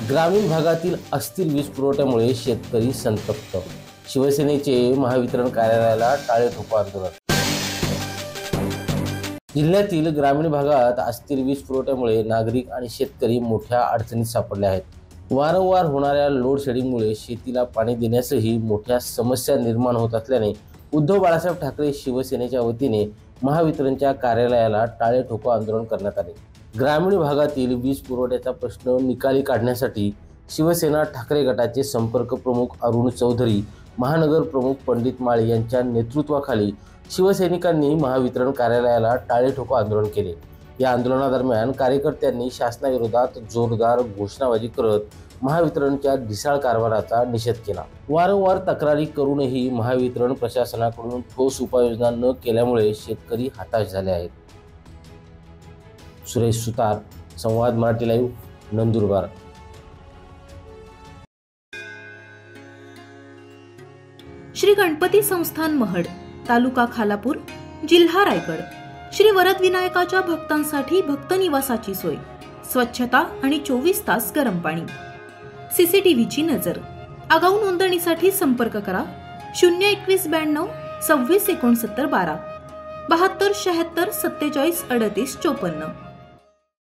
ग्रामीण भागातील अस्थिर वीज पुरवठ्यामुळे शेतकरी संतप्त। शिवसेनेचे महावितरण कार्यालयाला टाळे ठोको आंदोलन। जिल्ह्यातील ग्रामीण भागात अस्थिर वीज पुरवठ्यामुळे नागरिक आणि शेतकरी मोठ्या अडचणीत सापडले आहेत। वारंवार होणाऱ्या लोड शेडिंगमुळे शेतीला पाणी देण्यासही मोठ्या समस्या निर्माण होत असल्याने उद्धव बाळासाहेब ठाकरे शिवसेनेच्या वतीने महावितरणच्या कार्यालयाला टाळे ठोको आंदोलन करण्यात आले। ग्रामीण भागातील वीज पुरवठ्याचा प्रश्न निकाली काढण्यासाठी शिवसेना ठाकरे गटाचे संपर्क प्रमुख अरुण चौधरी, महानगर प्रमुख पंडित माळी यांच्या नेतृत्वाखाली शिवसैनिकांनी महावितरण कार्यालयाला टाळे ठोको आंदोलन केले। या आंदोलनादरम्यान कार्यकर्त्यांनी शासनाविरोधात जोरदार घोषणाबाजी करत महावितरणच्या ढिसाळ कारभाराचा निषेध केला। वारंवार तक्रारी करूनही महावितरण प्रशासनाकडून ठोस उपाययोजना न केल्यामुळे शेतकरी हताश झाले आहेत। सुरेश सुतार, संवाद मराठी लाईव्ह, नंदुरबार। श्री गणपती संस्थान महड, तालुका खालापूर, जिल्हा रायगड। श्री वरद विनायकाच्या भक्तांसाठी भक्त निवासाची सोय, स्वच्छता आणि 24 तास गरम पाणी, सीसीटीव्हीची नजर। आगाऊ नोंदणीसाठी संपर्क करा 02192 26 69 12 72 76 47 38 54।